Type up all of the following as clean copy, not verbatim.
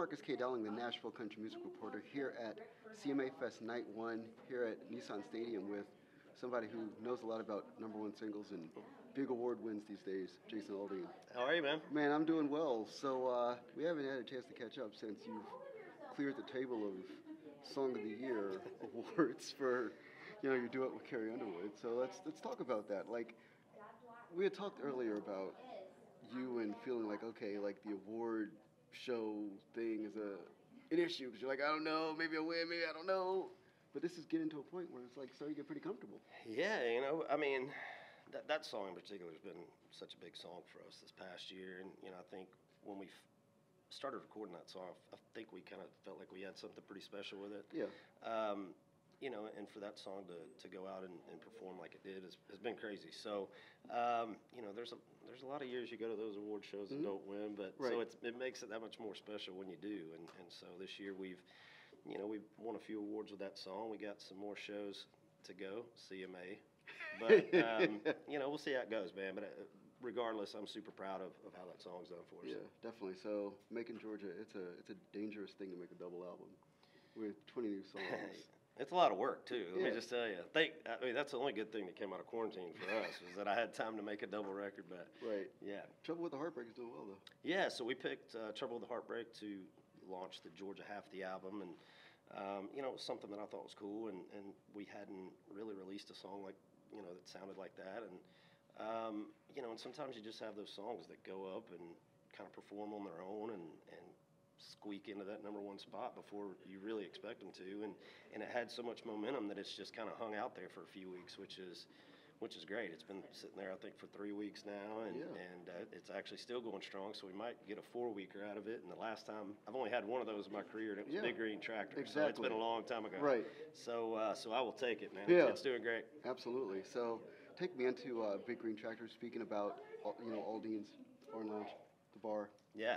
Marcus Dowling, the Nashville country music reporter, here at CMA Fest Night 1 here at Nissan Stadium with somebody who knows a lot about #1 singles and big award wins these days, Jason Aldean. How are you, man? Man, I'm doing well. So we haven't had a chance to catch up since you've cleared the table of Song of the Year awards for, your duet with Carrie Underwood. So let's talk about that. Like, we had talked earlier about you and feeling like, okay, like the award show thing is an issue because you're like, I don't know, maybe I win, maybe I don't know. But this is getting to a point where it's like starting to get pretty comfortable. Yeah, I mean, that song in particular has been such a big song for us this past year. And, I think when we started recording that song, I think we kind of felt like we had something pretty special with it. Yeah. And for that song to go out and perform like it did has been crazy. So, there's a lot of years you go to those award shows and don't win, but right. So it makes it that much more special when you do. And so this year we've won a few awards with that song. We got some more shows to go, CMA. But, we'll see how it goes, man. But regardless, I'm super proud of how that song's done for us. Yeah, definitely. So, Making Georgia, it's a dangerous thing to make a double album with 20 new songs. It's a lot of work, too. Let me just tell you. That's the only good thing that came out of quarantine for us was that I had time to make a double record. But right. Yeah. Trouble with the Heartbreak is doing well, though. Yeah, so we picked Trouble with the Heartbreak to launch the Georgia half of the album. And, it was something that I thought was cool. And we hadn't really released a song like, that sounded like that. And, and sometimes you just have those songs that go up and kind of perform on their own and squeak into that #1 spot before you really expect them to, and it had so much momentum that it's just kind of hung out there for a few weeks, which is great. It's been sitting there, I think, for 3 weeks now, and it's actually still going strong. So we might get a 4-weeker out of it. And the last time I've only had one of those in my career, and it was Big Green Tractor. Exactly. So it's been a long time ago. Right. So I will take it, man. Yeah. It's doing great. Absolutely. So take me into Big Green Tractor. Speaking about Aldean's Foreign Lounge, the bar,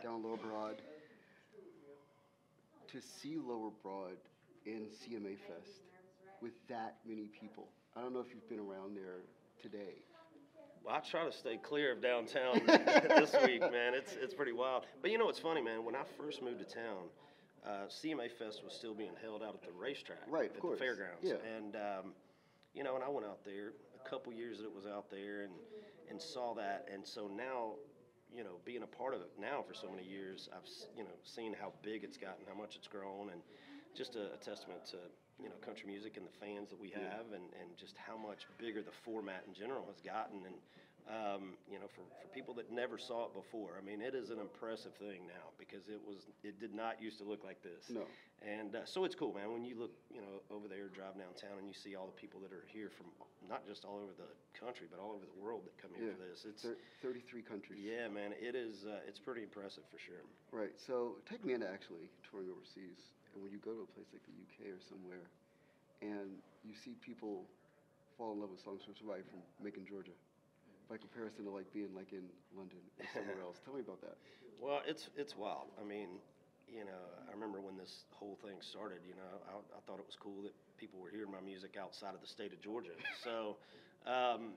down Lower Broad. To see Lower Broad in CMA Fest with that many people. I don't know if you've been around there today. Well, I try to stay clear of downtown this week, man. It's pretty wild. But it's funny, man. When I first moved to town, CMA Fest was still being held out at the racetrack, right, at course. The fairgrounds. Yeah. And and I went out there a couple years that it was out there and saw that. And so now, being a part of it now for so many years, I've seen how big it's gotten, how much it's grown, and just a testament to country music and the fans that we have, and just how much bigger the format in general has gotten. And for people that never saw it before, I mean, it is an impressive thing now because it did not used to look like this. No. And so it's cool, man. When you look over there, drive downtown, and you see all the people that are here from not just all over the country, but all over the world that come here for this. It's 33 countries. Yeah, man. It is. It's pretty impressive for sure. Right. So take me into actually touring overseas, and when you go to a place like the UK or somewhere, and you see people fall in love with songs from somebody from Macon, Georgia, by comparison to like being like in London or somewhere else. Tell me about that. Well, it's wild. I mean, I remember when this whole thing started, I thought it was cool that people were hearing my music outside of the state of Georgia. So, and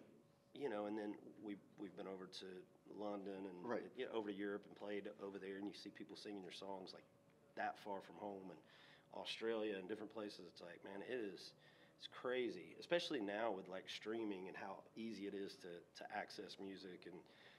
then we've been over to London and over to Europe and played over there, and you see people singing your songs like that far from home, and Australia and different places. It's like, man, it's crazy, especially now with like streaming and how easy it is to access music, and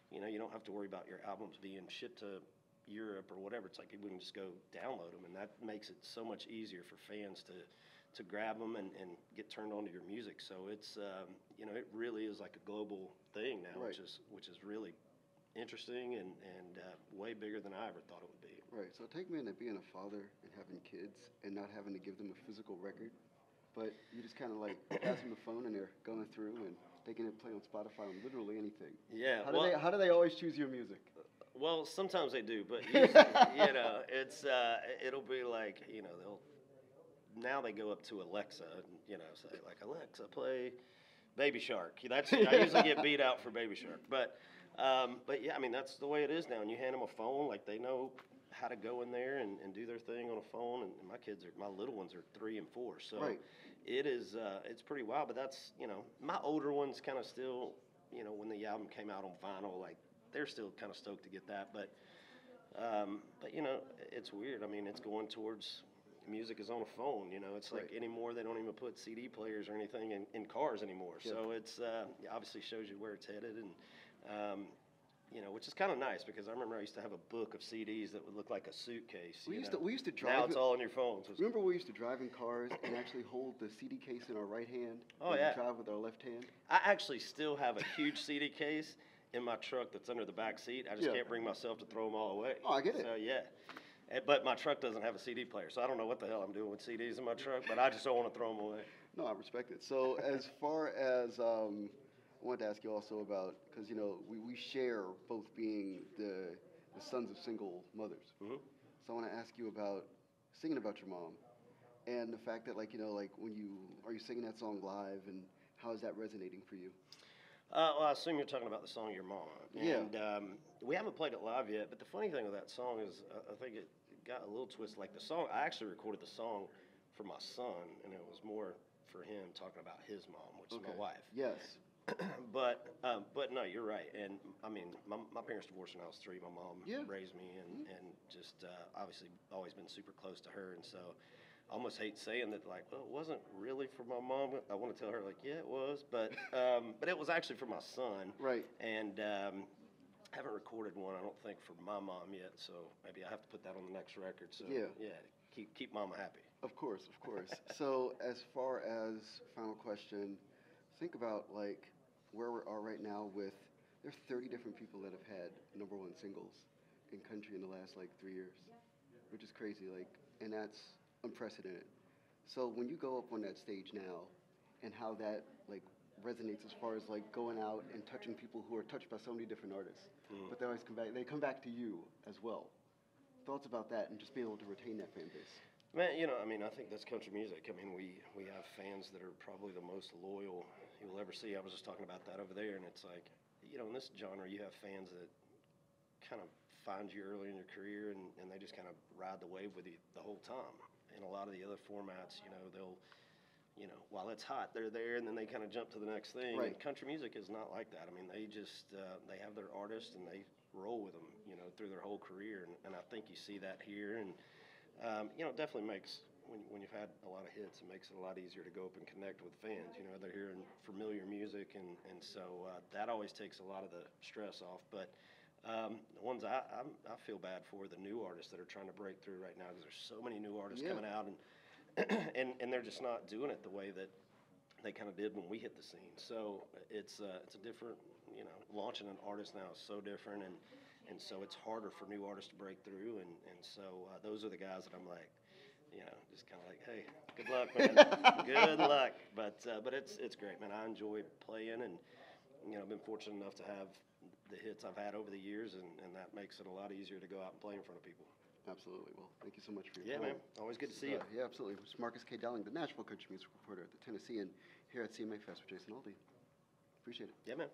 you don't have to worry about your albums being shipped to Europe or whatever. It's like people can just go download them, and that makes it so much easier for fans to grab them and get turned on to your music. So it's it really is like a global thing now, which is really interesting and way bigger than I ever thought it would be. Right. So take me into being a father and having kids and not having to give them a physical record, but you just kind of like pass them the phone and they're going through and they can play on Spotify on literally anything. Yeah. How do they always choose your music? Well, sometimes they do, but usually, it's it'll be like now they go up to Alexa and say like, Alexa, play Baby Shark. I usually get beat out for Baby Shark, but yeah, I mean that's the way it is now. And you hand them a phone, like they know how to go in there and do their thing on a phone. And my little ones are 3 and 4, so it is it's pretty wild. But that's my older ones kind of still when the album came out on vinyl, like they're still kind of stoked to get that. But But you know, it's weird. I mean, it's going towards music is on a phone. You know, it's like anymore they don't even put CD players or anything in cars anymore. Yeah. So it's obviously shows you where it's headed, and you know, which is kind of nice because I remember I used to have a book of CDs that would look like a suitcase. We used to drive. Now it's all on your phones. Remember we used to drive in cars and actually hold the CD case in our right hand? Oh, and yeah. drive with our left hand? I actually still have a huge CD case in my truck that's under the back seat. I just can't bring myself to throw them all away. Oh, I get it. So, yeah. But my truck doesn't have a CD player, so I don't know what the hell I'm doing with CDs in my truck, but I just don't want to throw them away. No, I respect it. So as far as, I wanted to ask you also about, because, you know, we share both being the sons of single mothers. Mm-hmm. So I want to ask you about singing about your mom and the fact that, like, you know, like are you singing that song live, and how is that resonating for you? Well, I assume you're talking about the song Your Mama. Yeah. And we haven't played it live yet, but the funny thing with that song is I think it got a little twist. Like the song, I actually recorded the song for my son, and it was more for him talking about his mom, which is my wife. Yes. But no, you're right. And I mean, my parents divorced when I was 3. My mom raised me, and just obviously always been super close to her. And so I almost hate saying that, like, well, it wasn't really for my mom. I want to tell her, like, yeah, it was, but it was actually for my son. Right. And haven't recorded one, I don't think, for my mom yet. So maybe I have to put that on the next record. So yeah, keep mama happy. Of course, of course. So as far as final question, think about like where we are right now with, there's 30 different people that have had #1 singles in country in the last like 3 years, which is crazy. Like, and that's unprecedented. So when you go up on that stage now, and how that like resonates as far as like going out and touching people who are touched by so many different artists, but they always come back to you as well. Thoughts about that and just being able to retain that fan base? Man, you know, I mean, I think that's country music. I mean, we have fans that are probably the most loyal you'll ever see. I was just talking about that over there, and it's like, you know, in this genre, you have fans that kind of find you early in your career, and they just kind of ride the wave with you the whole time. In a lot of the other formats, you know, they'll, you know, while it's hot, they're there, and then they kind of jump to the next thing. Right. And country music is not like that. I mean, they just, they have their artists, and they roll with them, you know, through their whole career. And I think you see that here. And, you know, it definitely makes, when you've had a lot of hits, it makes it a lot easier to go up and connect with fans. You know, they're hearing familiar music, and so that always takes a lot of the stress off. But the ones I feel bad for, the new artists that are trying to break through right now, because there's so many new artists coming out, and they're just not doing it the way that they kind of did when we hit the scene. So it's a different, you know, launching an artist now is so different, and so it's harder for new artists to break through, and so those are the guys that I'm like, you know, just kind of like, hey, good luck, man. Good luck. But it's great, man. I enjoy playing, and you know, I've been fortunate enough to have the hits I've had over the years, and that makes it a lot easier to go out and play in front of people. Absolutely. Well, thank you so much for your time. Yeah, man. Always good to see you. Yeah, absolutely. It's Marcus K. Dowling, the Nashville country music reporter at the Tennessean, here at CMA Fest with Jason Aldean. Appreciate it. Yeah, man.